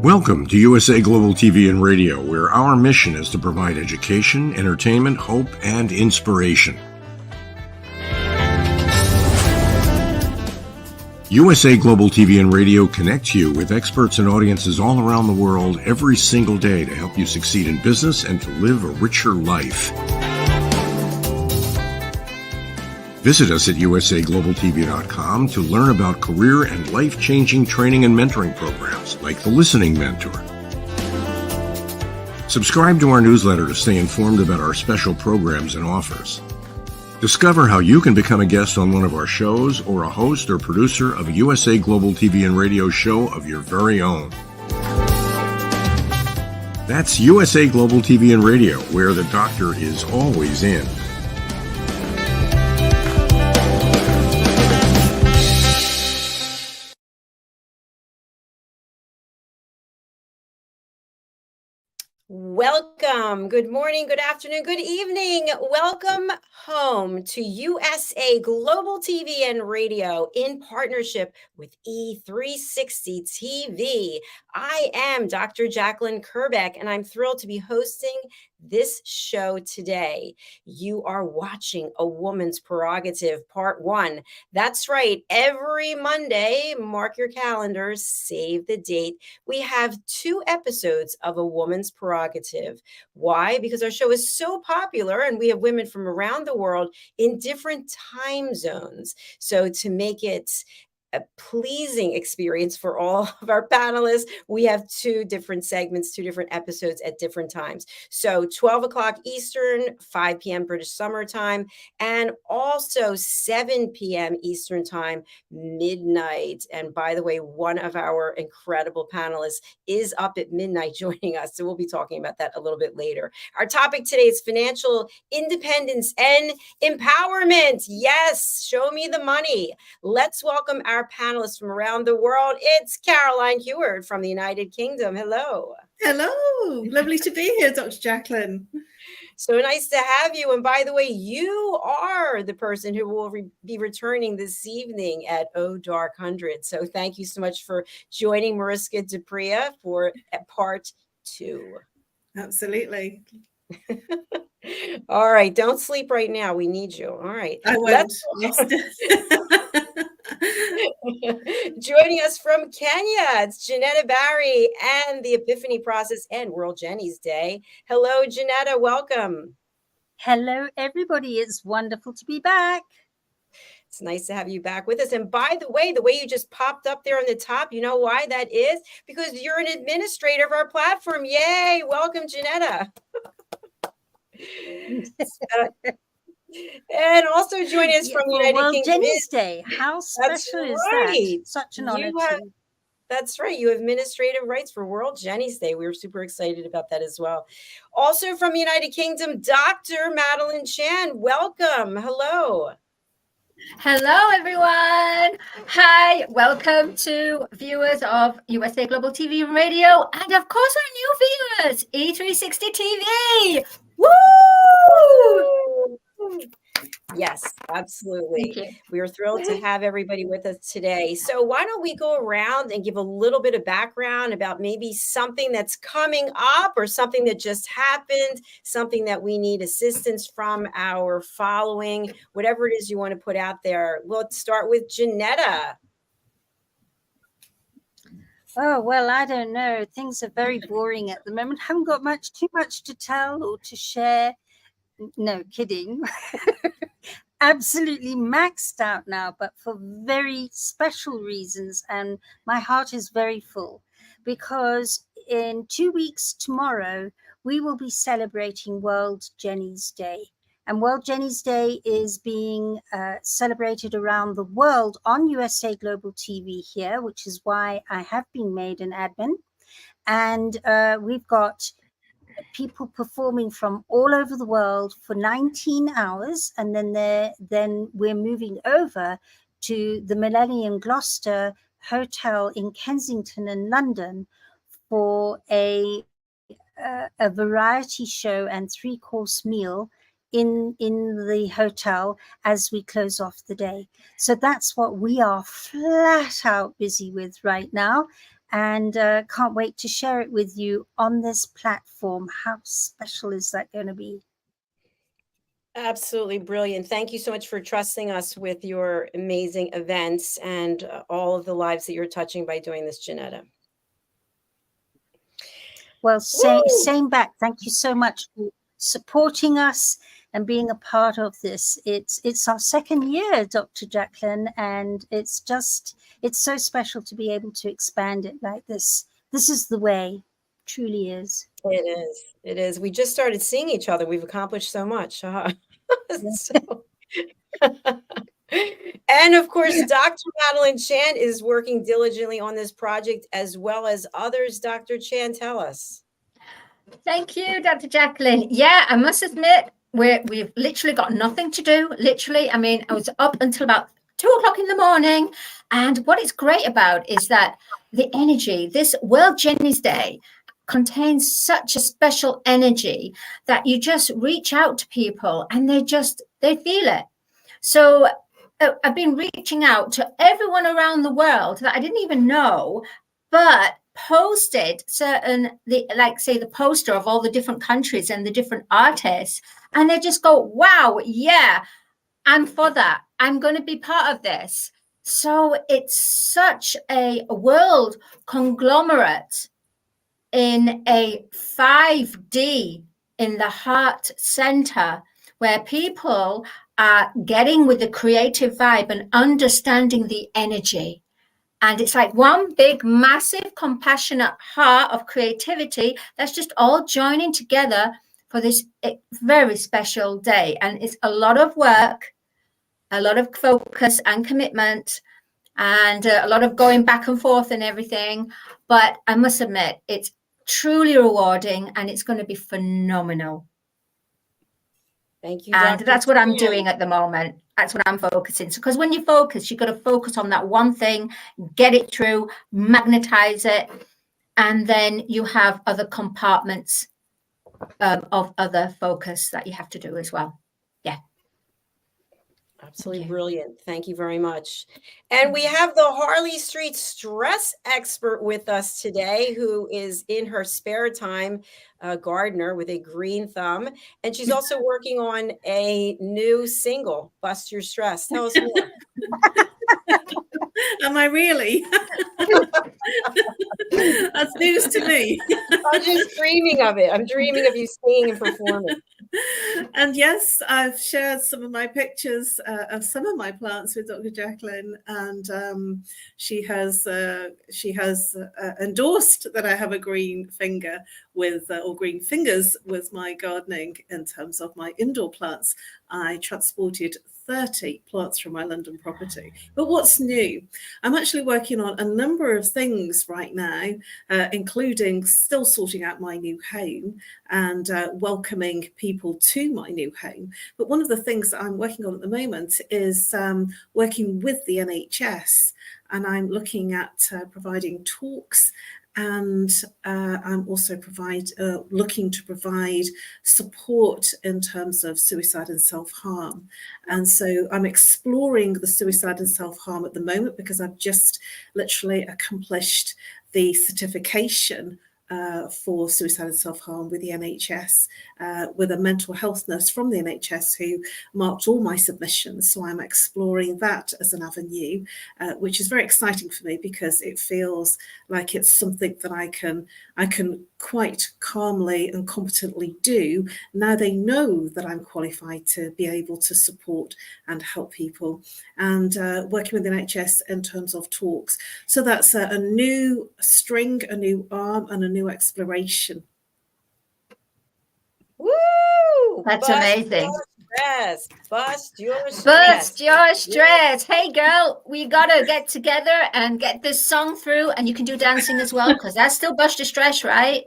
Welcome to USA Global TV and Radio, where our mission is to provide education, entertainment, hope, and inspiration. USA Global TV and Radio connects you with experts and audiences all around the world every single day to help you succeed in business and to live a richer life. Visit us at USAGlobalTV.com to learn about career and life-changing training and mentoring programs like the Listening Mentor. Subscribe to our newsletter to stay informed about our special programs and offers. Discover how you can become a guest on one of our shows or a host or producer of a USA Global TV and Radio show of your very own. That's USA Global TV and Radio, where the doctor is always in. Welcome. Good morning, good afternoon, good evening. Welcome home to USA Global TV and Radio in partnership with E360 TV. I am Dr. JACALYN KERBECK, and I'm thrilled to be hosting this show today. You are watching A Woman's Prerogative Part 1. That's right. Every Monday, mark your calendars, save the date. We have 2 episodes of A Woman's Prerogative. Why? Because our show is so popular and we have women from around the world in different time zones. So to make it a pleasing experience for all of our panelists, we have 2 different segments, 2 different episodes at different times. So 12 o'clock Eastern, 5 p.m. British Summer Time, and also 7 p.m. Eastern Time, midnight. And by the way, one of our incredible panelists is up at midnight joining us. So we'll be talking about that a little bit later. Our topic today is financial independence and empowerment. Yes, show me the money. Let's welcome our panelists from around the world. It's Caroline HEWARD from the United Kingdom. Hello. Hello. Lovely to be here, Dr. JACALYN. So nice to have you. And by the way, you are the person who will be returning this evening at Oh Dark 100. So thank you so much for joining MARISKA DePria for part 2. Absolutely. All right. Don't sleep right now. We need you. All right. I won't. Joining us from Kenya, it's JENETTA Barry and the Epiphany Process and World Jenny's Day. Hello, JENETTA. Welcome. Hello, everybody. It's wonderful to be back. It's nice to have you back with us. And by the way you just popped up there on the top, you know why that is? Because you're an administrator of our platform. Yay. Welcome, JENETTA. And also joining us from United World Kingdom. Jenny's Day. How special is that? Such an honor. That's right. You have administrative rights for World Jenny's Day. We were super excited about that as well. Also from United Kingdom, Dr. Madalene Chan. Welcome. Hello. Hello, everyone. Hi. Welcome to viewers of USA Global TV and Radio. And of course, our new viewers, E360 TV. Woo! Yes, absolutely. We are thrilled to have everybody with us today. So why don't we go around and give a little bit of background about maybe something that's coming up or something that just happened, something that we need assistance from our following, whatever it is you want to put out there. Let's start with JENETTA. Oh, well, I don't know. Things are very boring at the moment. Haven't got too much to tell or to share. No, kidding. Absolutely maxed out now, but for very special reasons. And my heart is very full because in 2 weeks tomorrow, we will be celebrating World Jenny's Day. And World Jenny's Day is being celebrated around the world on USA Global TV here, which is why I have been made an admin. And we've got people performing from all over the world for 19 hours. And then we're moving over to the Millennium Gloucester Hotel in Kensington and London for a variety show and 3-course meal in the hotel as we close off the day. So that's what we are flat out busy with right now. and can't wait to share it with you on this platform. How special is that going to be? Absolutely brilliant. Thank you so much for trusting us with your amazing events and all of the lives that you're touching by doing this, Jenetta. Well, Woo! same back. Thank you so much for supporting us and being a part of this. It's our second year, Dr. JACALYN, and it's so special to be able to expand it like this. This is the way, truly is. It is. It is. We just started seeing each other. We've accomplished so much. Huh? And of course, Dr. Madalene Chan is working diligently on this project as well as others. Dr. Chan, tell us. Thank you, Dr. JACALYN. Yeah, I must admit, we've literally got nothing to do. Literally, I mean, I was up until about 2 o'clock in the morning. And what is great about is that the energy, this World Jenny's Day, contains such a special energy that you just reach out to people and they feel it. So I've been reaching out to everyone around the world that I didn't even know, but posted like say the poster of all the different countries and the different artists, and they just go, wow, yeah, I'm for that. I'm going to be part of this. So it's such a world conglomerate in a 5D in the heart center, where people are getting with the creative vibe and understanding the energy. And it's like one big, massive, compassionate heart of creativity that's just all joining together for this very special day. And it's a lot of work, a lot of focus and commitment, and a lot of going back and forth and everything. But I must admit, it's truly rewarding and it's going to be phenomenal. Thank you, And Dr. that's what I'm Chan. doing at the moment. That's what I'm focusing. So, because when you focus, you've got to focus on that one thing, get it through, magnetize it, and then you have other compartments of other focus that you have to do as well. Yeah. Absolutely brilliant. Thank you very much. And we have the Harley Street stress expert with us today, who is in her spare time, a gardener with a green thumb. And she's also working on a new single, Bust Your Stress. Tell us more. Am I really? That's news to me. I'm just dreaming of it. I'm dreaming of you singing and performing. And yes, I've shared some of my pictures of some of my plants with Dr. JACALYN, and she has endorsed that I have a green finger with or green fingers with my gardening in terms of my indoor plants. I transported 30 plants from my London property. But what's new? I'm actually working on a number of things right now, including still sorting out my new home and welcoming people to my new home. But one of the things that I'm working on at the moment is working with the NHS, and I'm looking at providing talks, and I'm also looking to provide support in terms of suicide and self-harm. And so I'm exploring the suicide and self-harm at the moment because I've just literally accomplished the certification for suicide and self-harm with the NHS, with a mental health nurse from the NHS who marked all my submissions. So I'm exploring that as an avenue, which is very exciting for me because it feels like it's something that I can quite calmly and competently do. Now they know that I'm qualified to be able to support and help people, and working with the NHS in terms of talks. So that's a new string, a new arm, and a new exploration. Woo! That's Bust amazing. Your stress. Bust your stress. Bust your stress. Hey, girl, we got to get together and get this song through, and you can do dancing as well, because that's still bust your stress, right?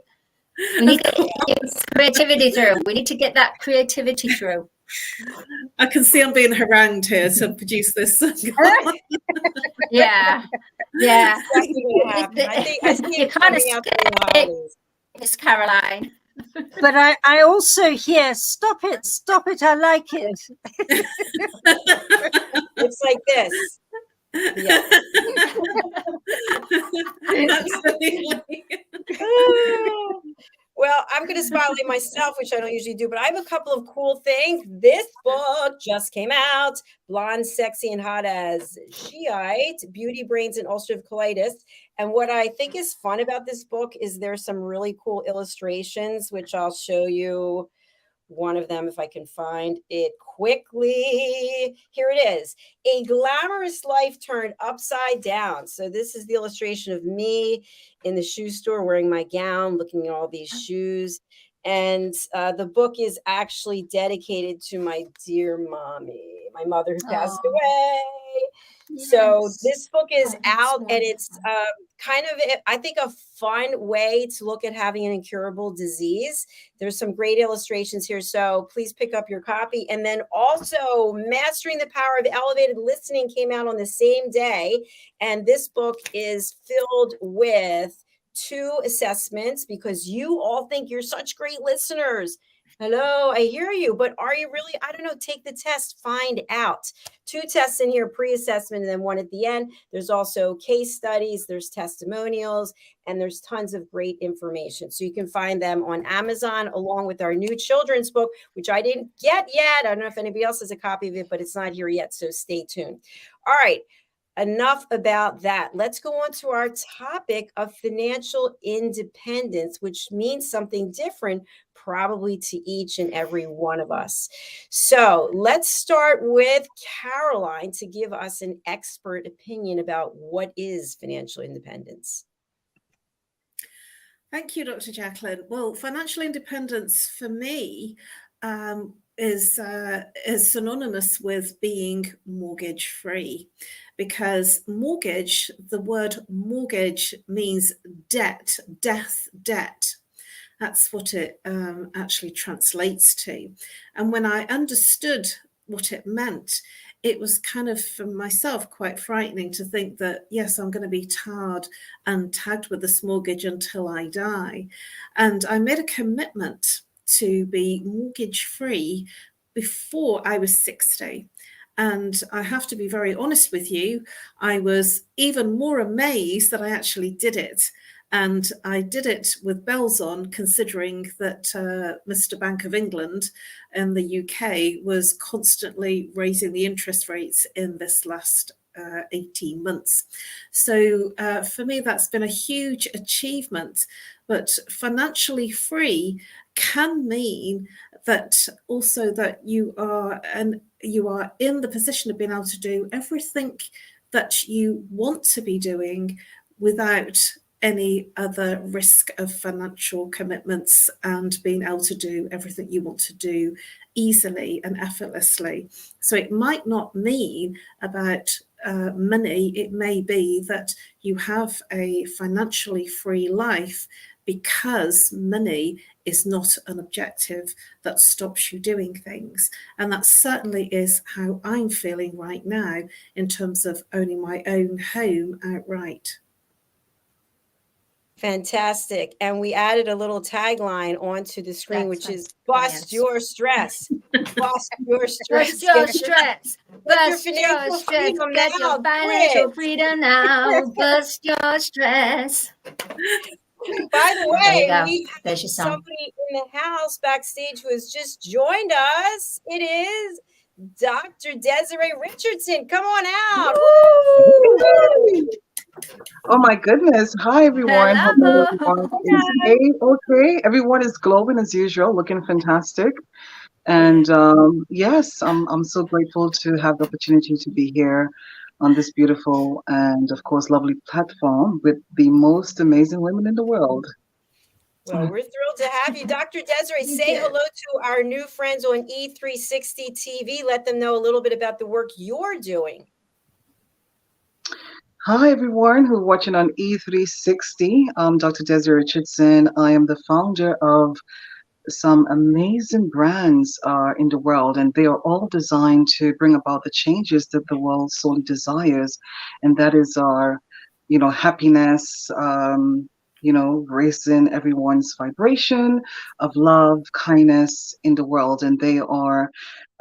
We need to get creativity through. We need to get that creativity through. I can see I'm being harangued here to produce this. Yeah. Yeah. I see You it can't coming out escape the holidays. Miss Caroline. But I also hear, stop it, I like it. It's like this. Yeah. spotlight myself, which I don't usually do, but I have a couple of cool things. This book just came out, Blonde, Sexy, and Hot as Shiite, Beauty, Brains, and Ulcerative Colitis. And what I think is fun about this book is there's some really cool illustrations, which I'll show you. One of them, if I can find it quickly. Here it is. A glamorous life turned upside down. So this is the illustration of me in the shoe store wearing my gown, looking at all these shoes. And the book is actually dedicated to my dear mommy, my mother who passed away. So this book is out, and it's kind of, I think, a fun way to look at having an incurable disease. There's some great illustrations here, so please pick up your copy. And then also, Mastering the Power of Elevated Listening came out on the same day, and this book is filled with 2 assessments because you all think you're such great listeners. Hello, I hear you, but are you really? I don't know. Take the test, find out. 2 tests in here, pre-assessment, and then 1 at the end. There's also case studies, there's testimonials, and there's tons of great information. So you can find them on Amazon along with our new children's book, which I didn't get yet. I don't know if anybody else has a copy of it, but it's not here yet. So stay tuned. All right. Enough about that. Let's go on to our topic of financial independence, which means something different probably to each and every one of us. So let's start with Caroline to give us an expert opinion about what is financial independence. Thank you, Dr. Jacalyn. Well, financial independence for me is synonymous with being mortgage free, because mortgage, the word mortgage means debt, debt. That's what it actually translates to. And when I understood what it meant, it was kind of, for myself, quite frightening to think that, yes, I'm going to be tarred and tagged with this mortgage until I die. And I made a commitment to be mortgage free before I was 60. And I have to be very honest with you, I was even more amazed that I actually did it. And I did it with bells on, considering that Mr. Bank of England in the UK was constantly raising the interest rates in this last 18 months. So for me, that's been a huge achievement. But financially free can mean that also that you are in the position of being able to do everything that you want to be doing without any other risk of financial commitments, and being able to do everything you want to do easily and effortlessly. So it might not mean about money. It may be that you have a financially free life because money is not an objective that stops you doing things. And that certainly is how I'm feeling right now in terms of owning my own home outright. Fantastic. And we added a little tagline onto the screen, which is bust your stress. Bust your stress. Bust your stress. Bust your stress. Get your financial freedom now. Bust your stress. By the way, we have There's your song. somebody in the house backstage who has just joined us. It is Dr. Desiree Richardson. Come on out. Woo! Oh my goodness. Hi everyone. Hello. Hope everyone is okay. Everyone is glowing as usual, looking fantastic. And yes, I'm so grateful to have the opportunity to be here on this beautiful and of course lovely platform with the most amazing women in the world. Well, we're thrilled to have you. Dr. Desiree, say hello to our new friends on E360 TV. Let them know a little bit about the work you're doing. Hi everyone who are watching on E360. I'm Dr. Desiree Richardson. I am the founder of some amazing brands in the world, and they are all designed to bring about the changes that the world sorely desires, and that is our, happiness, raising everyone's vibration of love, kindness in the world. And they are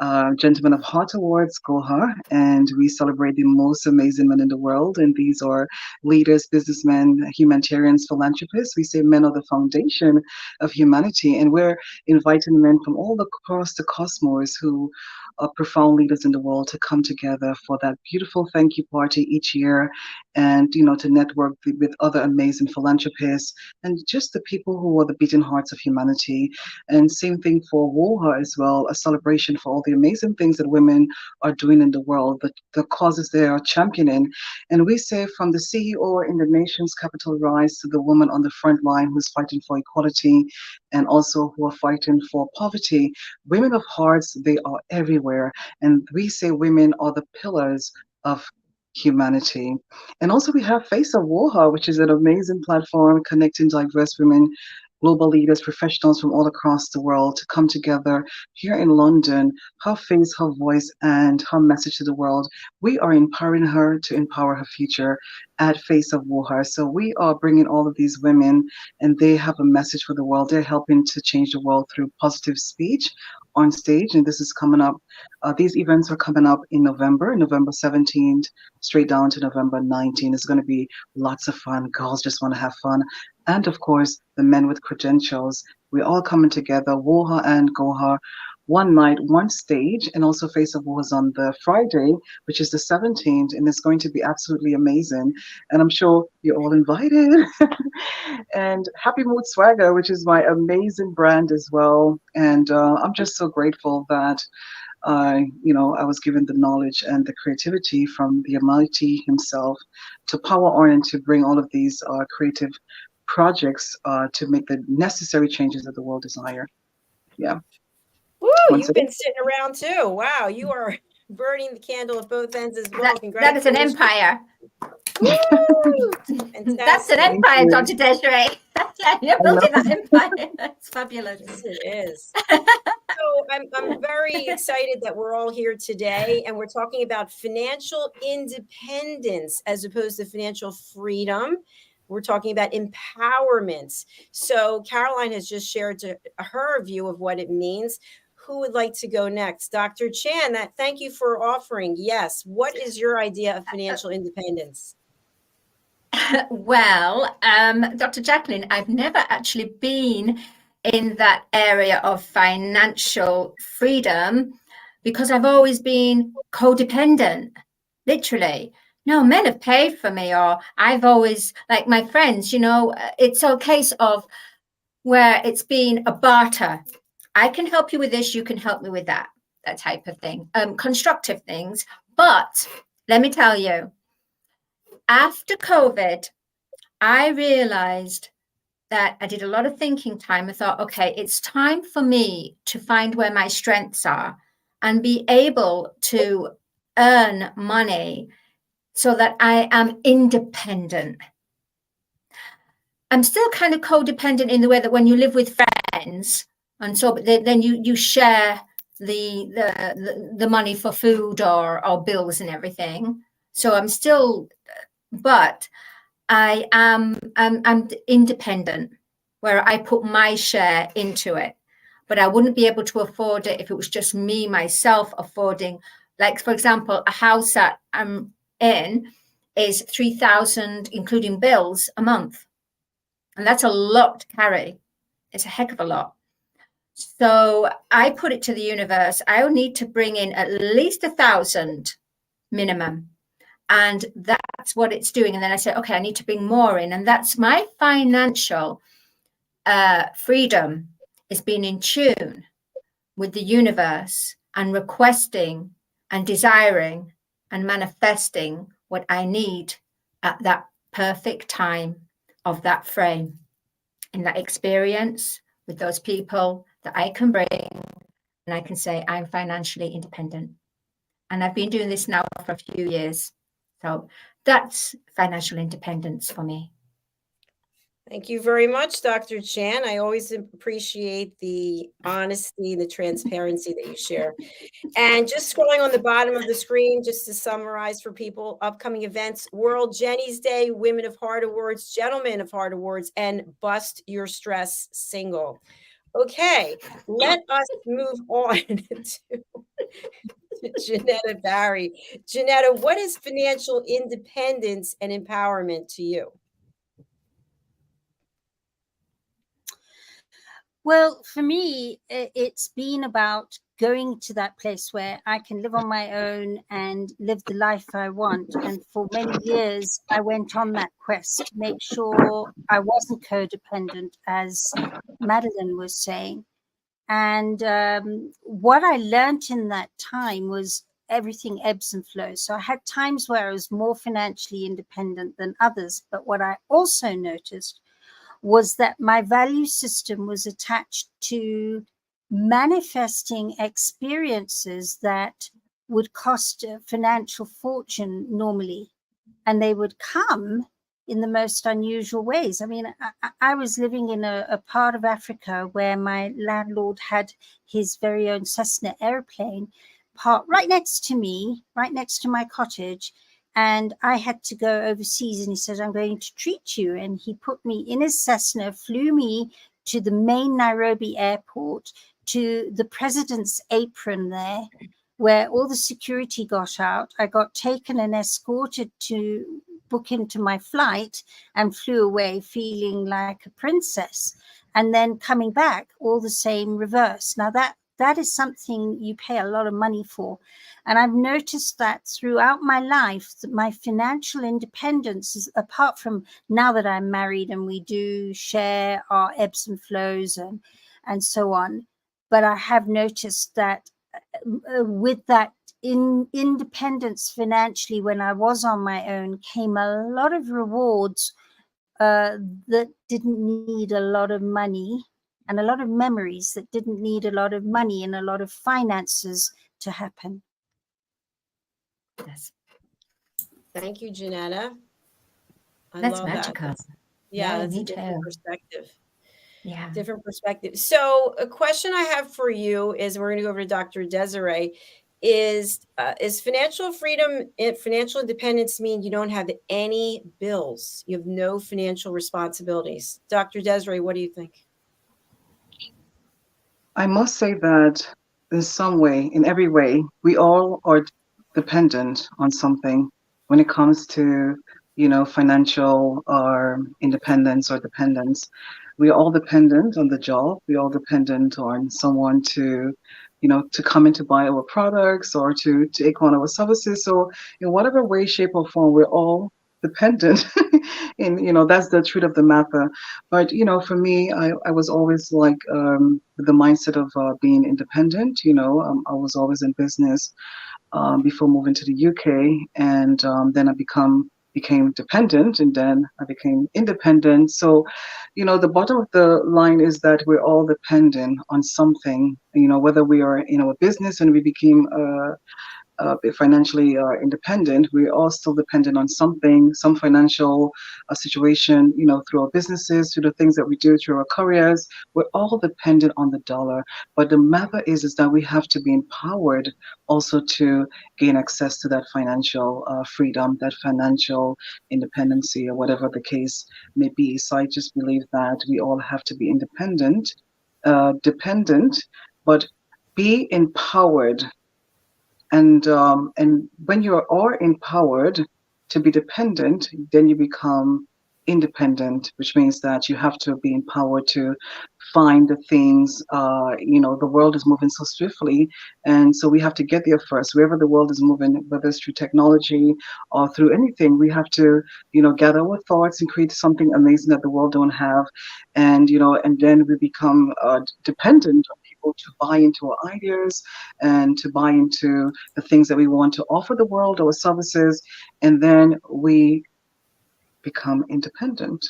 Gentlemen of Heart Awards, GOHA, and we celebrate the most amazing men in the world. And these are leaders, businessmen, humanitarians, philanthropists. We say men are the foundation of humanity, and we're inviting men from all across the cosmos who are profound leaders in the world to come together for that beautiful thank you party each year, and to network with other amazing philanthropists and just the people who are the beating hearts of humanity. And same thing for WOHA as well, a celebration for all the amazing things that women are doing in the world, the causes they are championing. And we say from the CEO in the nation's capital rise to the woman on the front line who's fighting for equality and also who are fighting for poverty, women of hearts, they are everywhere. And we say women are the pillars of humanity. And also we have Face of WOHA, which is an amazing platform connecting diverse women, global leaders, professionals from all across the world to come together here in London, her face, her voice, and her message to the world. We are empowering her to empower her future at Face of WOHA. So we are bringing all of these women, and they have a message for the world. They're helping to change the world through positive speech on stage, and this is coming up. These events are coming up in November 17th, straight down to November 19th. It's going to be lots of fun. Girls just want to have fun. And of course, the men with credentials. We're all coming together, WOHA and GOHA, one night, one stage, and also Face of WOHA is on the Friday, which is the 17th, and it's going to be absolutely amazing. And I'm sure you're all invited. And Happy Mood Swagger, which is my amazing brand as well. And I'm just so grateful that I was given the knowledge and the creativity from the Almighty himself to power on and to bring all of these creative projects to make the necessary changes that the world desire. Yeah. Woo, you've been sitting around too. Wow, you are burning the candle at both ends as well. That is an empire. That's an Thank empire, you. Dr. Desiree. You're building that empire. It's fabulous. Yes, it is. So I'm very excited that we're all here today, and we're talking about financial independence as opposed to financial freedom. We're talking about empowerment. So Caroline has just shared her view of what it means. Who would like to go next? Dr. Chan, thank you for offering. Yes. What is your idea of financial independence? Well, Dr. JACALYN, I've never actually been in that area of financial freedom because I've always been codependent, literally. No, men have paid for me, or I've always, like my friends, it's a case of where it's been a barter. I can help you with this, you can help me with that type of thing, constructive things. But let me tell you, after COVID, I realized that I did a lot of thinking time. I thought, okay, it's time for me to find where my strengths are and be able to earn money so that I am independent. I'm still kind of codependent in the way that when you live with friends, and so then you share the money for food or bills and everything. So I'm still, but I'm independent, where I put my share into it. But I wouldn't be able to afford it if it was just me, myself affording. Like, for example, a house that I'm in is $3,000, including bills, a month. And that's a lot to carry. It's a heck of a lot. So I put it to the universe. I need to bring in at least 1,000 minimum. And that's what it's doing. And then I said, okay, I need to bring more in. And that's my financial freedom, is being in tune with the universe and requesting and desiring and manifesting what I need at that perfect time of that frame, in that experience with those people that I can bring, and I can say I'm financially independent. And I've been doing this now for a few years. So that's financial independence for me. Thank you very much, Dr. Chan. I always appreciate the honesty, the transparency that you share. And just scrolling on the bottom of the screen, just to summarize for people, upcoming events: World Jenny's Day, Women of Heart Awards, Gentlemen of Heart Awards, and Bust Your Stress Single. Okay, let us move on to Jenetta Barry. Jenetta, what is financial independence and empowerment to you? Well, for me, it's been about going to that place where I can live on my own and live the life I want. And for many years, I went on that quest to make sure I wasn't codependent, as Madeleine was saying. And what I learned in that time was everything ebbs and flows. So I had times where I was more financially independent than others. But what I also noticed was that my value system was attached to manifesting experiences that would cost a financial fortune normally. And they would come in the most unusual ways. I mean, I was living in a part of Africa where my landlord had his very own Cessna airplane parked right next to me, right next to my cottage. And I had to go overseas, and he said, I'm going to treat you. And he put me in his Cessna, flew me to the main Nairobi airport, to the president's apron there, where all the security got out. I got taken and escorted to book into my flight and flew away feeling like a princess. And then coming back, all the same reverse. Now that is something you pay a lot of money for. And I've noticed that throughout my life, that my financial independence is, apart from now that I'm married and we do share our ebbs and flows and so on. But I have noticed that with that independence financially, when I was on my own, came a lot of rewards that didn't need a lot of money, and a lot of memories that didn't need a lot of money and a lot of finances to happen. Yes. Thank you, Jenetta. I That's love magical. that. Yeah, that's me a different too. perspective. Yeah. Different perspective. So a question I have for you is, we're going to go over to Dr. Desiree, is financial freedom, financial independence mean you don't have any bills? You have no financial responsibilities? Dr. Desiree, what do you think? I must say that in some way, in every way, we all are dependent on something when it comes to, financial or independence or dependence. We are all dependent on the job. We are all dependent on someone to, to come in to buy our products or to take on our services. So in whatever way, shape, or form, we're all dependent. And that's the truth of the matter. But for me, I was always like with the mindset of being independent. I was always in business before moving to the UK, and then I became dependent, and then I became independent. So the bottom of the line is that we're all dependent on something. Whether we are in our business and we became financially independent, we're all still dependent on something, some financial situation, through our businesses, through the things that we do, through our careers. We're all dependent on the dollar. But the matter is that we have to be empowered also to gain access to that financial freedom, that financial independency, or whatever the case may be. So I just believe that we all have to be independent, dependent, but be empowered. And when you are empowered to be dependent, then you become independent, which means that you have to be empowered to find the things. The world is moving so swiftly, and so we have to get there first. Wherever the world is moving, whether it's through technology or through anything, we have to, gather our thoughts and create something amazing that the world don't have, and and then we become dependent on people to buy into our ideas and to buy into the things that we want to offer the world, our services, and then we become independent.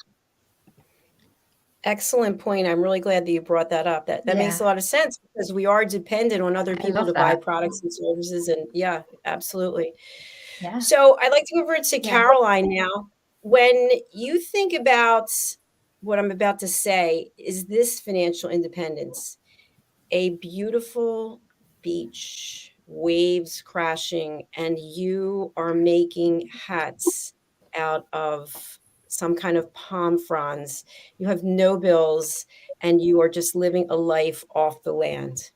Excellent point. I'm really glad that you brought that up. That makes a lot of sense, because we are dependent on other people to buy products and services. And yeah, absolutely. Yeah. So I'd like to go over to Caroline now. When you think about what I'm about to say, is this financial independence? A beautiful beach, waves crashing, and you are making hats out of some kind of palm fronds. You have no bills, and you are just living a life off the land.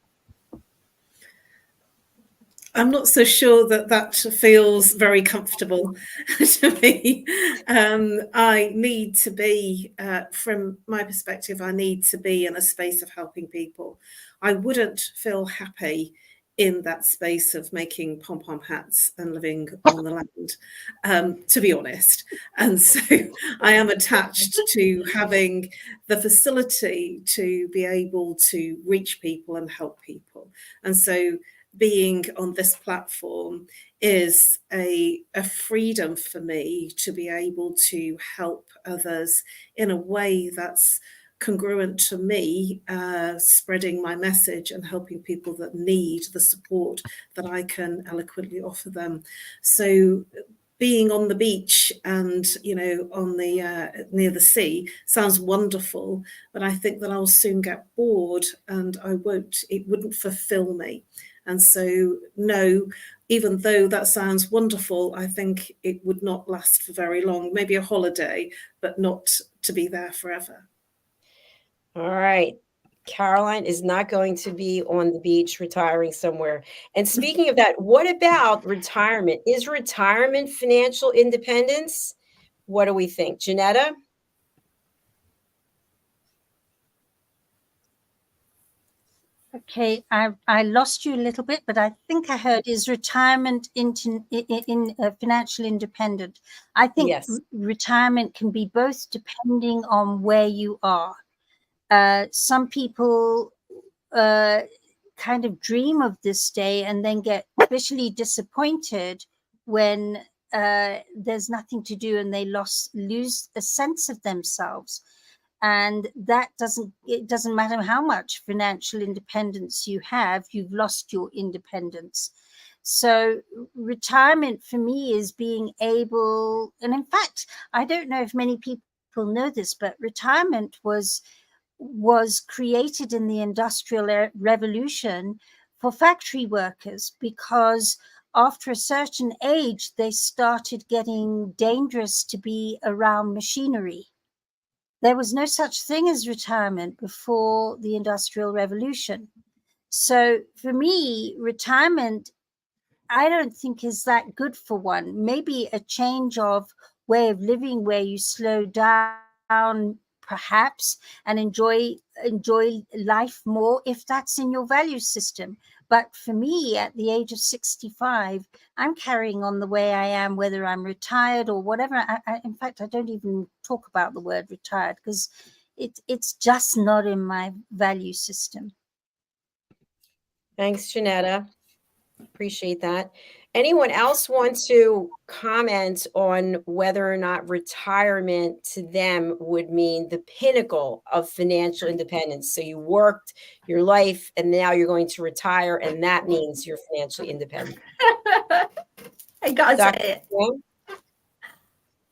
I'm not so sure that feels very comfortable to me. I need to be, from my perspective, I need to be in a space of helping people. I wouldn't feel happy in that space of making pom-pom hats and living on the land, to be honest. And so I am attached to having the facility to be able to reach people and help people. And so being on this platform is a freedom for me to be able to help others in a way that's congruent to me, spreading my message and helping people that need the support that I can eloquently offer them. So being on the beach and, you know, on the near the sea sounds wonderful, but I think that I'll soon get bored and it wouldn't fulfill me. And so, no, even though that sounds wonderful, I think it would not last for very long. Maybe a holiday, but not to be there forever. All right. Caroline is not going to be on the beach retiring somewhere. And speaking of that, what about retirement? Is retirement financial independence? What do we think? Jenetta? Okay, I lost you a little bit, but I think I heard is retirement in financial independent. I think Yes. Retirement can be both depending on where you are. Some people kind of dream of this day and then get visually disappointed when there's nothing to do and they lose a sense of themselves. And it doesn't matter how much financial independence you have, you've lost your independence. So retirement for me is being able, and in fact, I don't know if many people know this, but retirement was created in the Industrial Revolution for factory workers, because after a certain age, they started getting dangerous to be around machinery. There was no such thing as retirement before the Industrial Revolution. So for me, retirement, I don't think is that good for one. Maybe a change of way of living where you slow down, perhaps, and enjoy life more if that's in your value system. But for me, at the age of 65, I'm carrying on the way I am, whether I'm retired or whatever. In fact, I don't even talk about the word retired because it's just not in my value system. Thanks, Jenetta. Appreciate that. Anyone else want to comment on whether or not retirement to them would mean the pinnacle of financial independence? So you worked your life and now you're going to retire, and that means you're financially independent. I gotta say it.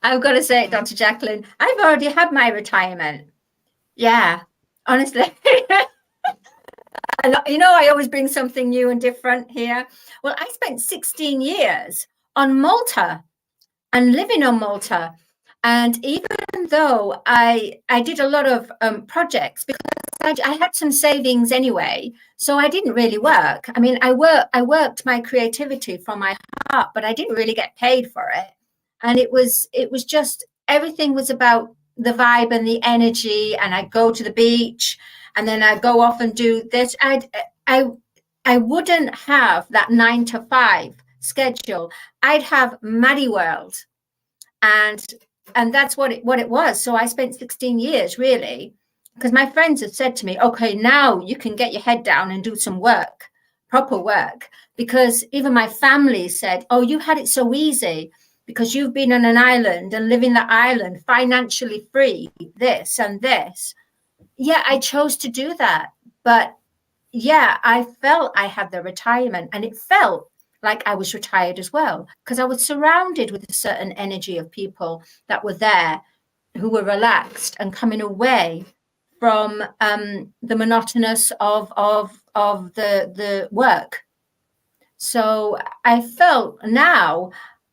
I've got to say it, Dr. JACALYN. I've already had my retirement. Yeah, honestly. You know, I always bring something new and different here. Well, I spent 16 years on Malta and living on Malta. And even though I did a lot of projects, because I had some savings anyway, so I didn't really work. I mean, I worked my creativity from my heart, but I didn't really get paid for it. And it was just, everything was about the vibe and the energy. And I'd go to the beach, and then I'd go off and do this. I wouldn't have that 9 to 5 schedule. I'd have Maddie World, and that's what it was. So I spent 16 years really, because my friends had said to me, okay, now you can get your head down and do some work, proper work. Because even my family said, oh, you had it so easy because you've been on an island and living that island financially free, this and this. Yeah, I chose to do that. But yeah, I felt I had the retirement, and it felt like I was retired as well, because I was surrounded with a certain energy of people that were there who were relaxed and coming away from the monotonous of the work. So I felt now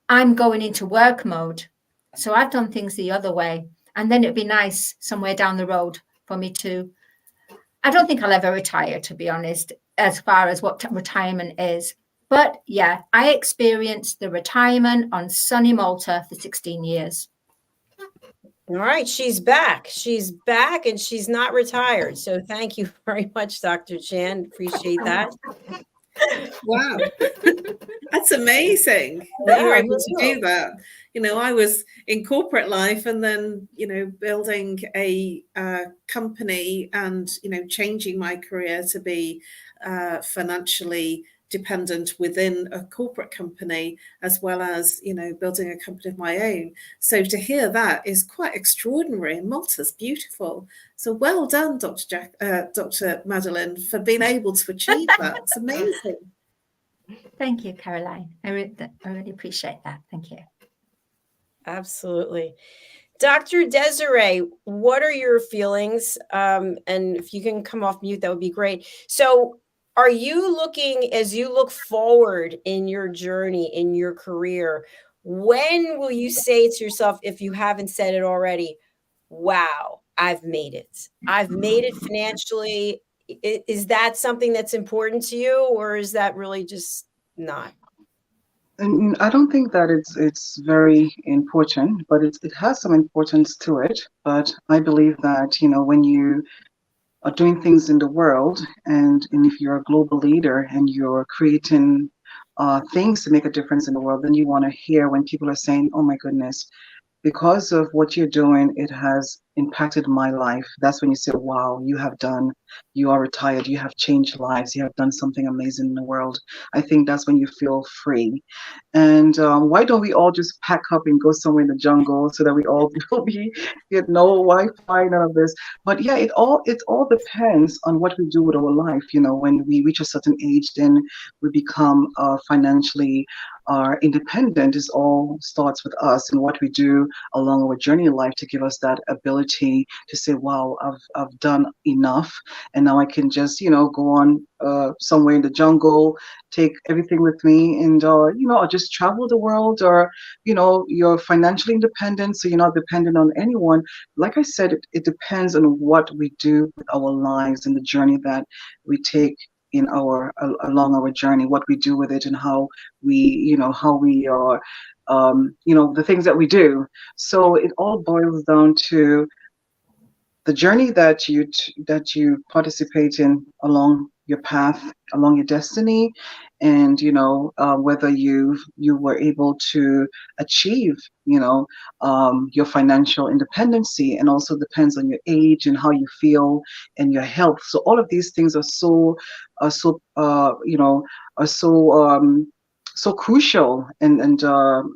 I'm going into work mode, So I've done things the other way. And then it'd be nice somewhere down the road for me to, I don't think I'll ever retire, to be honest, as far as what retirement is. But yeah, I experienced the retirement on sunny Malta for 16 years. All right, she's back. She's back and she's not retired. So thank you very much, Dr. Chan. Appreciate that. Wow, that's amazing that you're able to do that. You know, I was in corporate life and then, you know, building a company and, you know, changing my career to be financially dependent within a corporate company, as well as, you know, building a company of my own. So to hear that is quite extraordinary, and Malta's beautiful. So well done, Dr. Madeleine, for being able to achieve that. It's amazing. Thank you, Caroline. I really appreciate that. Thank you. Absolutely. Dr. Desiree, what are your feelings? And if you can come off mute, that would be great. So are you looking, as you look forward in your journey, in your career, when will you say to yourself, if you haven't said it already, wow, I've made it. I've made it financially. Is that something that's important to you, or is that really just not? And I don't think that it's very important, but it has some importance to it. But I believe that, you know, when you are doing things in the world, and if you're a global leader and you're creating things to make a difference in the world, then you want to hear when people are saying, oh my goodness, because of what you're doing, it has impacted my life. That's when you say, wow, you are retired, you have changed lives, you have done something amazing in the world. I think that's when you feel free. And why don't we all just pack up and go somewhere in the jungle so that we all get no Wi-Fi, none of this. But yeah, it all depends on what we do with our life. You know, when we reach a certain age, then we become financially independent. It all starts with us and what we do along our journey in life to give us that ability to say, wow, I've done enough, and now I can just, you know, go on somewhere in the jungle, take everything with me, and you know, or just travel the world, or, you know, you're financially independent, so you're not dependent on anyone. Like I said, it depends on what we do with our lives and the journey that we take in along our journey, what we do with it, and how we are, you know, the things that we do. So it all boils down to the journey that you participate in along your path, along your destiny, and, you know, whether you were able to achieve, you know, your financial independency. And also depends on your age and how you feel and your health. So all of these things are so so crucial and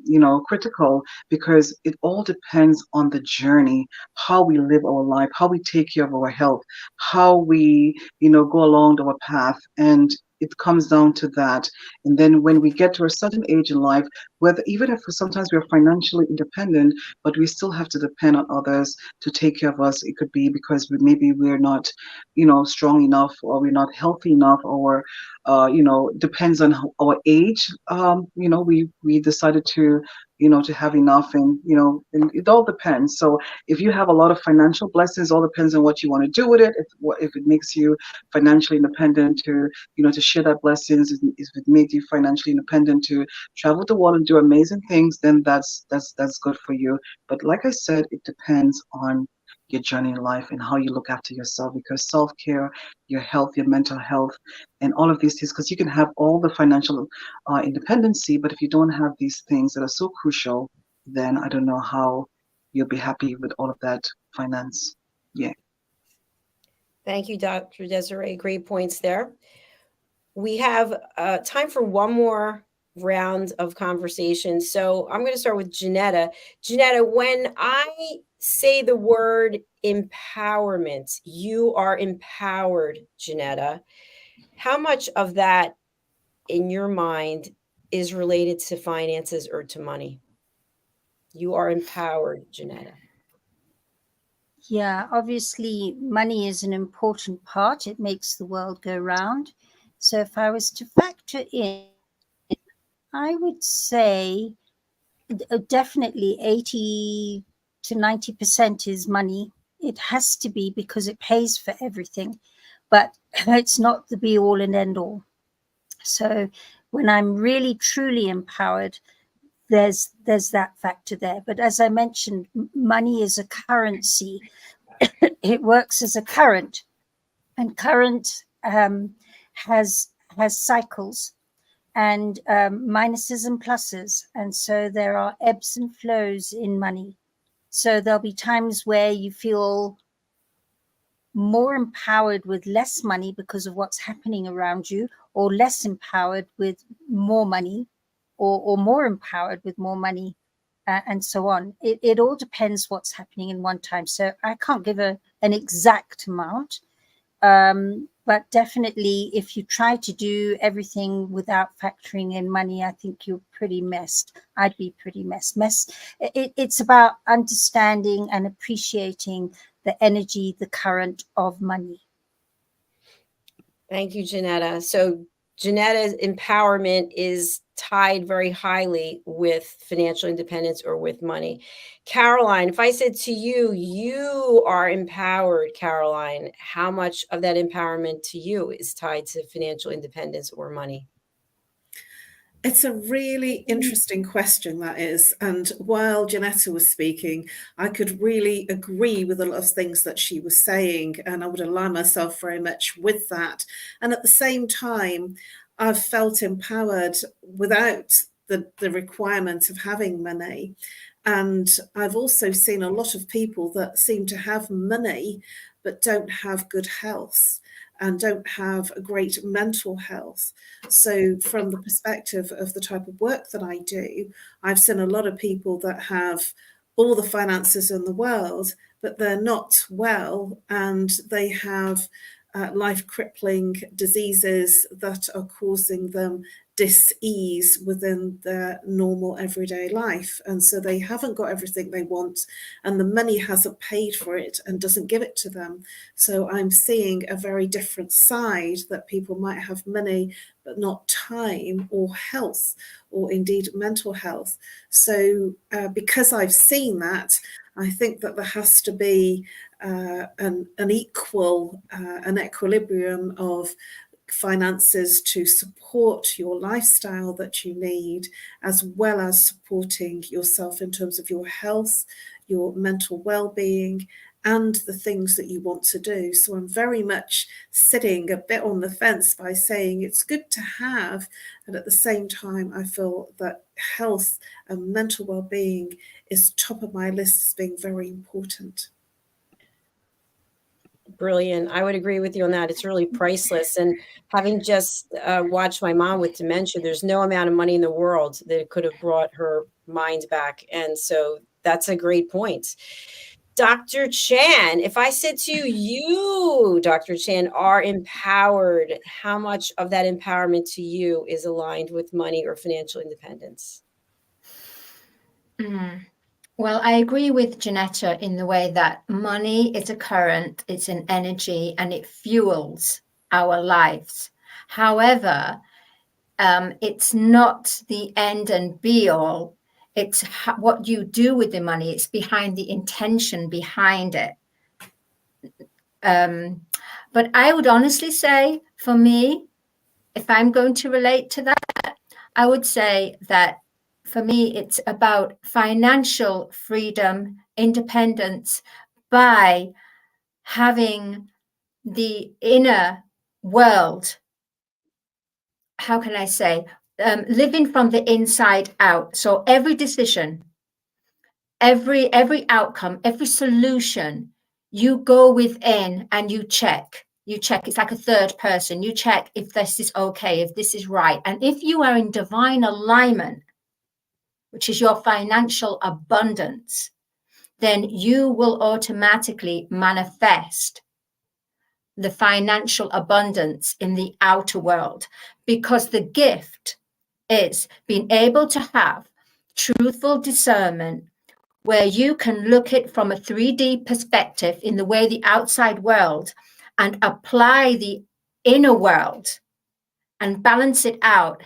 you know, critical, because it all depends on the journey, how we live our life, how we take care of our health, how we, you know, go along our path. And it comes down to that. And then when we get to a certain age in life, whether even if sometimes we're financially independent, but we still have to depend on others to take care of us. It could be because maybe we're not, you know, strong enough, or we're not healthy enough, or you know, depends on our age. You know, we decided to, you know, to have enough, and, you know, and it all depends. So if you have a lot of financial blessings, all depends on what you want to do with it. If it makes you financially independent to, you know, to share that blessings, if it made you financially independent to travel the world and do amazing things, then that's good for you. But like I said, it depends on your journey in life and how you look after yourself, because self-care, your health, your mental health, and all of these things, because you can have all the financial independency, but if you don't have these things that are so crucial, then I don't know how you'll be happy with all of that finance. Yeah. Thank you, Dr. Desiree. Great points there. We have time for one more round of conversation. So I'm going to start with JENETTA. JENETTA, when I say the word empowerment, you are empowered, JENETTA. How much of that in your mind is related to finances or to money? You are empowered, JENETTA. Yeah, obviously money is an important part. It makes the world go round. So if I was to factor in, I would say definitely 80 to 90% is money. It has to be, because it pays for everything, but it's not the be all and end all. So when I'm really truly empowered, there's that factor there. But as I mentioned, money is a currency. It works as a current, and current has cycles, and minuses and pluses, and so there are ebbs and flows in money. So there'll be times where you feel more empowered with less money because of what's happening around you, or less empowered with more money, or more empowered with more money, and so on. It all depends what's happening in one time. So I can't give an exact amount, but definitely if you try to do everything without factoring in money, I think you're pretty messed. I'd be pretty messed. It's about understanding and appreciating the energy, the current of money. Thank you, Jenetta. So Jenetta's empowerment is tied very highly with financial independence or with money. Caroline, if I said to you, you are empowered, Caroline, how much of that empowerment to you is tied to financial independence or money? It's a really interesting question, that is. And while Jenetta was speaking, I could really agree with a lot of things that she was saying, and I would align myself very much with that. And at the same time, I've felt empowered without the requirement of having money. And I've also seen a lot of people that seem to have money but don't have good health and don't have a great mental health. So from the perspective of the type of work that I do, I've seen a lot of people that have all the finances in the world, but they're not well, and they have life-crippling diseases that are causing them dis-ease within their normal everyday life. And so they haven't got everything they want, and the money hasn't paid for it and doesn't give it to them. So I'm seeing a very different side, that people might have money but not time or health, or indeed mental health. So because I've seen that, I think that there has to be an equilibrium of finances to support your lifestyle that you need, as well as supporting yourself in terms of your health, your mental well-being, and the things that you want to do. So I'm very much sitting a bit on the fence by saying it's good to have, and at the same time I feel that health and mental well-being is top of my list as being very important. Brilliant. I would agree with you on that. It's really priceless. And having just watched my mom with dementia, there's no amount of money in the world that could have brought her mind back. And so that's a great point. Dr. Chan, if I said to you, Dr. Chan, are empowered, how much of that empowerment to you is aligned with money or financial independence? Well, I agree with Jenetta in the way that money is a current, it's an energy, and it fuels our lives. However, it's not the end and be all. It's what you do with the money. It's behind the intention behind it. But I would honestly say, for me, if I'm going to relate to that, I would say that for me, it's about financial freedom, independence, by having the inner world, how can I say, living from the inside out. So every decision, every outcome, every solution, you go within and you check. It's like a third person. You check if this is okay, if this is right. And if you are in divine alignment, which is your financial abundance, then you will automatically manifest the financial abundance in the outer world, because the gift is being able to have truthful discernment, where you can look at from a 3D perspective in the way the outside world and apply the inner world and balance it out,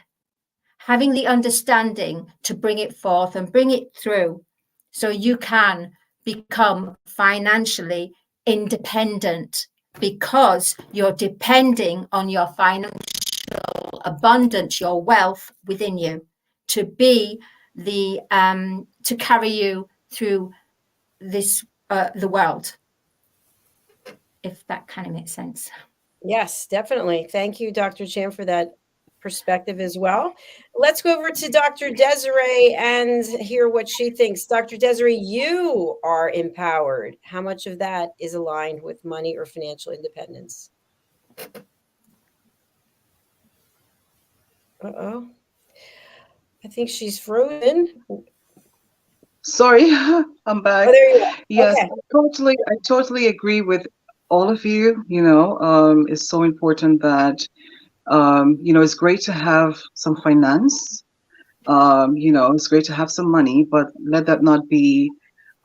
having the understanding to bring it forth and bring it through so you can become financially independent, because you're depending on your financial abundance, your wealth within you, to be the to carry you through this the world, if that kind of makes sense. Yes, definitely. Thank you, Dr. Chan, for that perspective as well. Let's go over to Dr. Desiree and hear what she thinks. Dr. Desiree, you are empowered. How much of that is aligned with money or financial independence? Uh-oh. I think she's frozen. Sorry, I'm back. Oh, there you go. Yes, Okay. I totally agree with all of you. It's so important that, it's great to have some finance. It's great to have some money, but let that not be,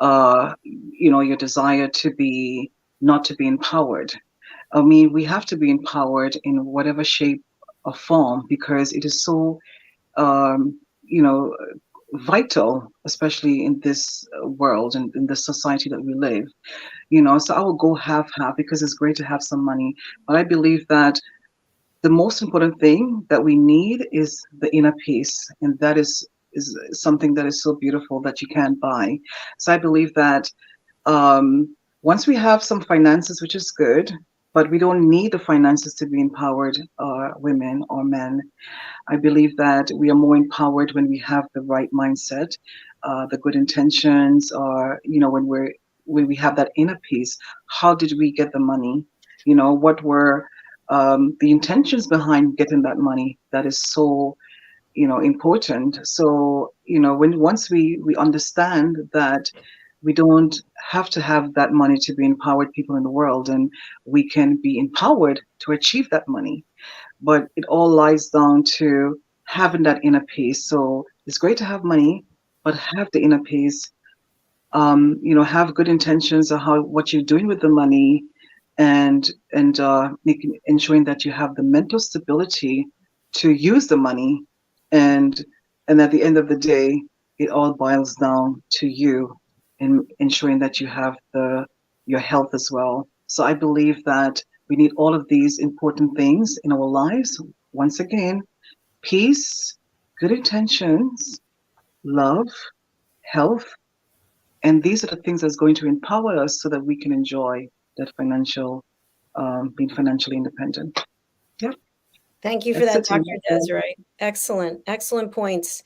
your desire to be not to be empowered. I mean, we have to be empowered in whatever shape or form, because it is so, um, you know, vital, especially in this world and in the society that we live. So I will go half because it's great to have some money, but I believe that the most important thing that we need is the inner peace, and that is something that is so beautiful that you can't buy. So I believe that once we have some finances, which is good, but we don't need the finances to be empowered, women or men. I believe that we are more empowered when we have the right mindset, the good intentions, or when we have that inner peace. How did we get the money? What were the intentions behind getting that money? That is so important. So once we understand that we don't have to have that money to be empowered people in the world, and we can be empowered to achieve that money. But it all lies down to having that inner peace. So it's great to have money, but have the inner peace. Have good intentions of what you're doing with the money, and ensuring that you have the mental stability to use the money, and at the end of the day, it all boils down to you, and ensuring that you have your health as well. So I believe that we need all of these important things in our lives. Once again, peace, good intentions, love, health, and these are the things that's going to empower us so that we can enjoy that being financially independent. Yep. Thank you for that, Dr. Desiree. Excellent, excellent points.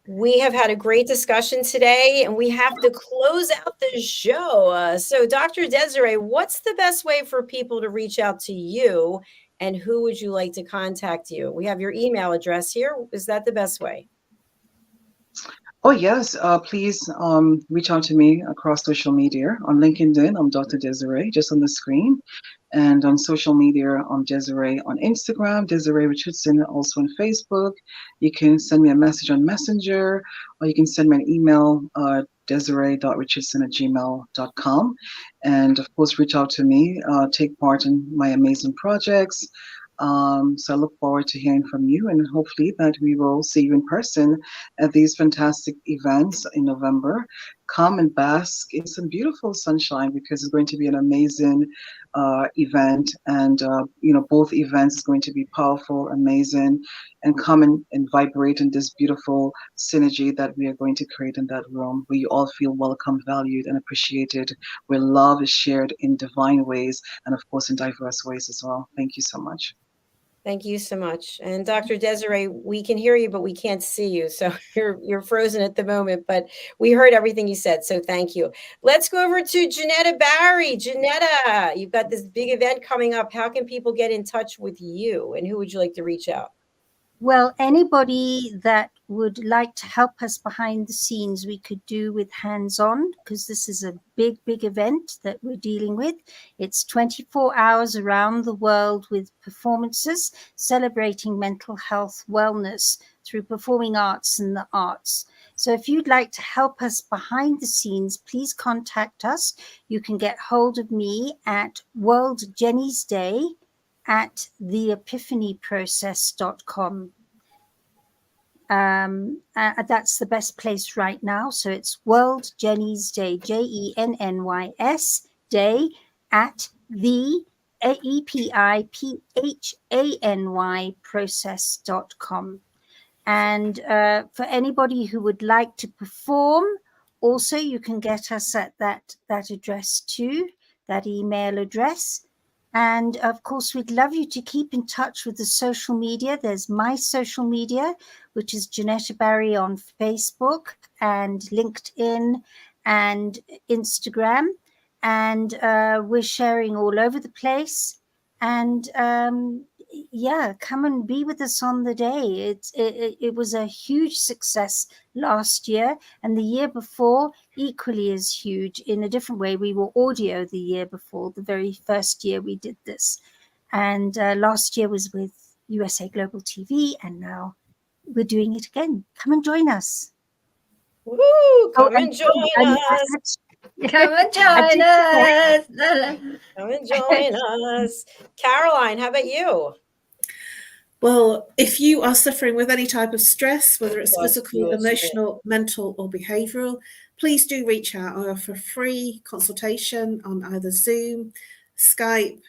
We have had a great discussion today, and we have to close out the show. So, Dr. Desiree, what's the best way for people to reach out to you, and who would you like to contact you? We have your email address here. Is that the best way? Oh, yes. Please reach out to me across social media. On LinkedIn, I'm Dr. Desiree, just on the screen. And on social media, I'm Desiree on Instagram, Desiree Richardson, also on Facebook. You can send me a message on Messenger, or you can send me an email, desiree.richardson@gmail.com. And of course, reach out to me, take part in my amazing projects. So I look forward to hearing from you, and hopefully that we will see you in person at these fantastic events in November. Come and bask in some beautiful sunshine, because it's going to be an amazing event, and both events is going to be powerful, amazing, and come and vibrate in this beautiful synergy that we are going to create in that room, where you all feel welcome, valued, and appreciated, where love is shared in divine ways, and of course in diverse ways as well. Thank you so much. Thank you so much. And Dr. Desiree, we can hear you, but we can't see you. So you're frozen at the moment, but we heard everything you said. So thank you. Let's go over to JENETTA Barry. JENETTA, you've got this big event coming up. How can people get in touch with you, and who would you like to reach out? Well, anybody that would like to help us behind the scenes, we could do with hands-on, because this is a big event that we're dealing with. It's 24 hours around the world with performances celebrating mental health wellness through performing arts and the arts. So if you'd like to help us behind the scenes, please contact us. You can get hold of me at World Jenny's Day at theepiphanyprocess.com. That's the best place right now. So it's World Jenny's Day, JENNYS Day at the EPIPHANY process.com. And for anybody who would like to perform, also you can get us at that address too, that email address. And of course, we'd love you to keep in touch with the social media. There's my social media, which is Jenetta Barry on Facebook and LinkedIn and Instagram. And we're sharing all over the place. And yeah, come and be with us on the day. It was a huge success last year, and the year before equally as huge in a different way. We were audio the year before, the very first year we did this, and last year was with USA Global TV, and now we're doing it again. Come and join us. Woo! Come and join us. Come and join us. Come and join us. Caroline, how about you? Well, if you are suffering with any type of stress, whether it's physical, emotional, mental, or behavioral, please do reach out. I offer free consultation on either Zoom, Skype,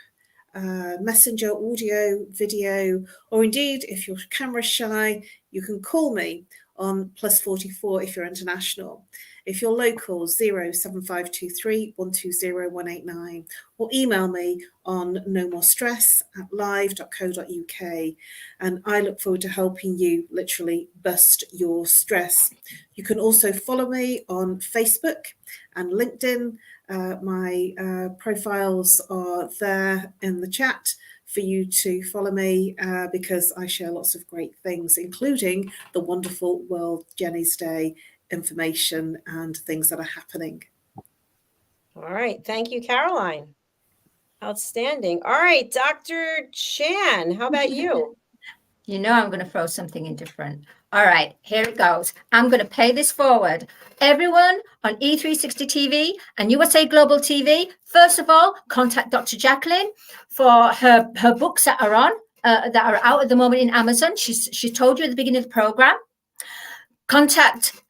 Messenger, audio, video, or indeed, if you're camera shy, you can call me on +44 if you're international. If you're local, 07523 120 189, or email me on nomorestress@live.co.uk. And I look forward to helping you literally bust your stress. You can also follow me on Facebook and LinkedIn. My profiles are there in the chat for you to follow me because I share lots of great things, including the wonderful World Jenny's Day information and things that are happening. All right. Thank you, Caroline. Outstanding. All right, Dr. Chan, how about you? You know I'm going to throw something in different. All right, here it goes. I'm going to pay this forward. Everyone on E360 TV and USA Global TV, first of all, contact Dr. JACALYN for her books that are on, that are out at the moment in Amazon. She told you at the beginning of the program. Contact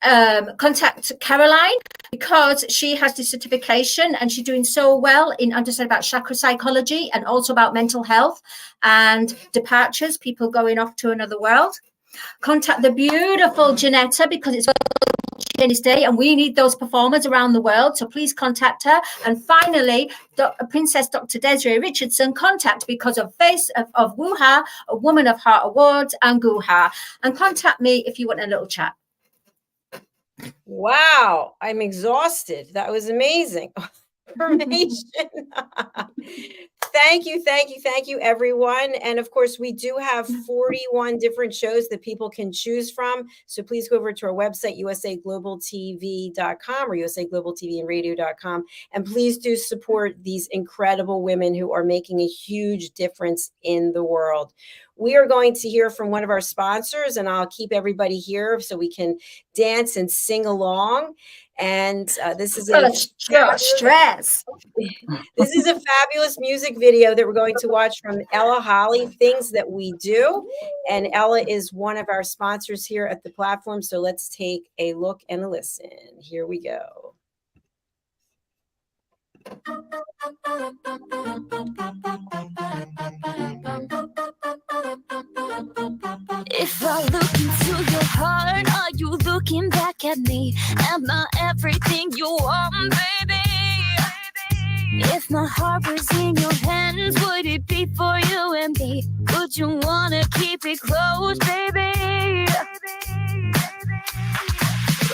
Caroline because she has this certification and she's doing so well in understanding about chakra psychology and also about mental health and departures, people going off to another world. Contact the beautiful Jenetta because it's Jenny's Day and we need those performers around the world, so please contact her. And finally, Princess Dr. Desiree Richardson, contact because of Face of Wuha, a Woman of Heart Awards and Guha, and contact me if you want a little chat. Wow, I'm exhausted. That was amazing information. Thank you, everyone. And of course, we do have 41 different shows that people can choose from. So please go over to our website, USAGlobalTV.com or USAGlobalTVandRadio.com. And please do support these incredible women who are making a huge difference in the world. We are going to hear from one of our sponsors, and I'll keep everybody here so we can dance and sing along. And this is stress. This is a fabulous music video that we're going to watch from Ella Holly, Things That We Do. And Ella is one of our sponsors here at the platform. So let's take a look and a listen. Here we go. If I look into your heart, are you looking back at me? Am I everything you want, baby? If my heart was in your hands, would it be for you and me? Would you wanna keep it close, baby?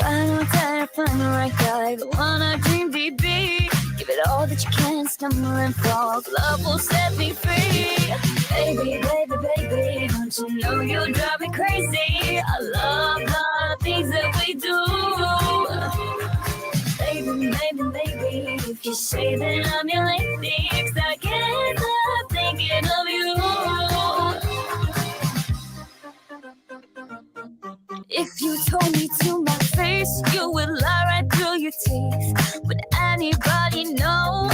Right on time, find the right guy, the one I dream to be. Give it all that you can, stumble and fall. Love will set me free. Baby, baby, baby, don't you know you drive me crazy? I love the things that we do. Baby, baby, baby, if you say that I'm your lady, 'cause I can't stop thinking of you. If you told me to my face, you would lie right through your teeth. Would anybody know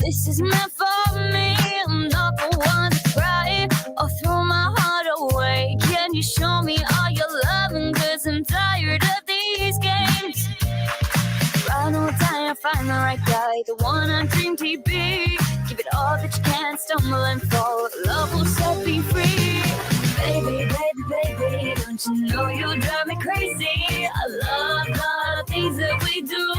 this is meant for me? I'm not the one to cry or throw my heart away. Can you show me all your love and the one on Dream TV. Give it all that you can, stumble and fall. Love will set me free. Baby, baby, baby, don't you know you drive me crazy? I love all the things that we do.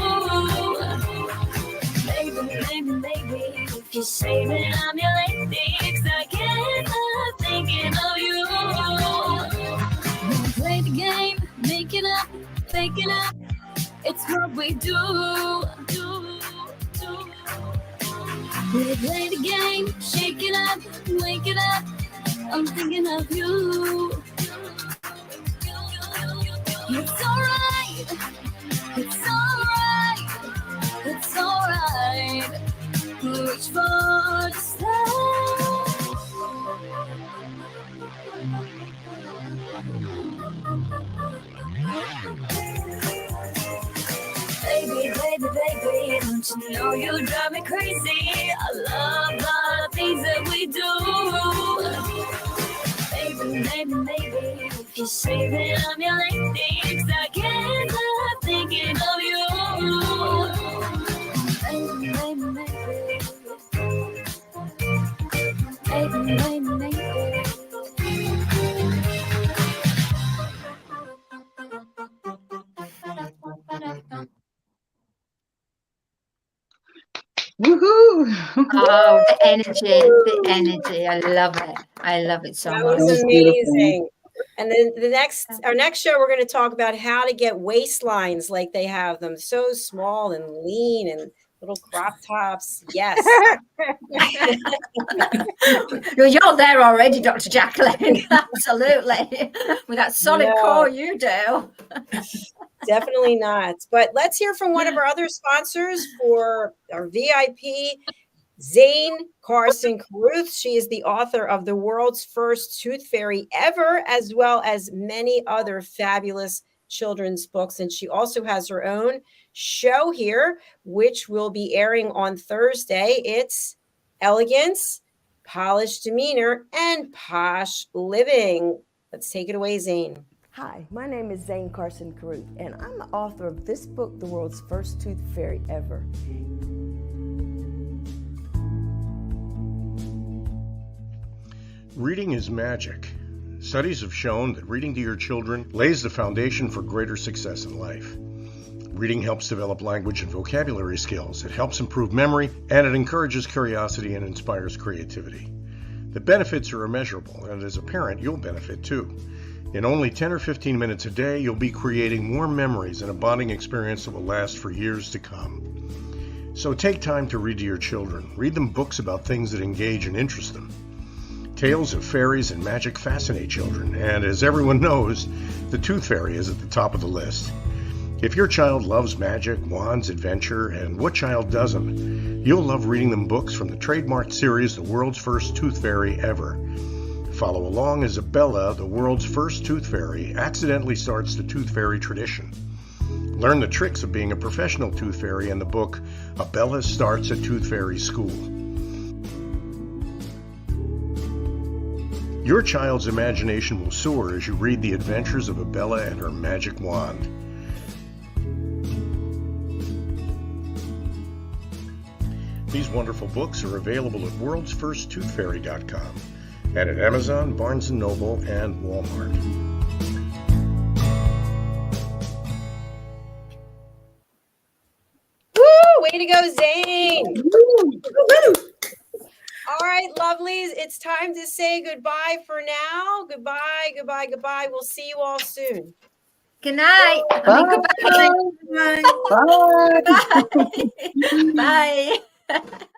Baby, baby, baby, if you say that I'm your lady, 'cause I can't stop thinking of you. We play the game, make it up, fake it up. It's what we do. We play the game, shake it up, wake it up. I'm thinking of you. It's alright. It's alright. It's alright. Reach for the stars. Baby, baby, baby, don't you know you drive me crazy? I love all the things that we do. Baby, baby, baby, if you say that I'm your lady, 'cause I can't stop thinking of you. Baby, baby, baby. Baby, baby, baby. Woohoo! Oh, the energy. I love it. I love it so That much. was That was beautiful. amazing. And then our next show, we're going to talk about how to get waistlines like they have them, so small and lean and little crop tops. Yes. You're there already, Dr. JACALYN. Absolutely. With that solid No. core you do. Definitely not. But let's hear from one of our other sponsors for our VIP, Zane Carson Carruth. She is the author of The World's First Tooth Fairy Ever, as well as many other fabulous children's books. And she also has her own show here, which will be airing on Thursday. It's Elegance, Polished Demeanor, and Posh Living. Let's take it away, Zane. Hi, my name is Zane Carson Carruth, and I'm the author of this book, The World's First Tooth Fairy Ever. Reading is magic. Studies have shown that reading to your children lays the foundation for greater success in life. Reading helps develop language and vocabulary skills. It helps improve memory, and it encourages curiosity and inspires creativity. The benefits are immeasurable, and as a parent, you'll benefit too. In only 10 or 15 minutes a day, you'll be creating more memories and a bonding experience that will last for years to come. So take time to read to your children. Read them books about things that engage and interest them. Tales of fairies and magic fascinate children, and as everyone knows, the Tooth Fairy is at the top of the list. If your child loves magic, wands, adventure, and what child doesn't, you'll love reading them books from the trademarked series The World's First Tooth Fairy Ever. Follow along as Abella, the world's first tooth fairy, accidentally starts the tooth fairy tradition. Learn the tricks of being a professional tooth fairy in the book Abella Starts a Tooth Fairy School. Your child's imagination will soar as you read the adventures of Abella and her magic wand. These wonderful books are available at worldsfirsttoothfairy.com and at Amazon, Barnes & Noble, and Walmart. Woo! Way to go, Zane. All right, lovelies, it's time to say goodbye for now. Goodbye, goodbye, goodbye. We'll see you all soon. Good night. I mean, goodbye. Bye. Bye. Bye.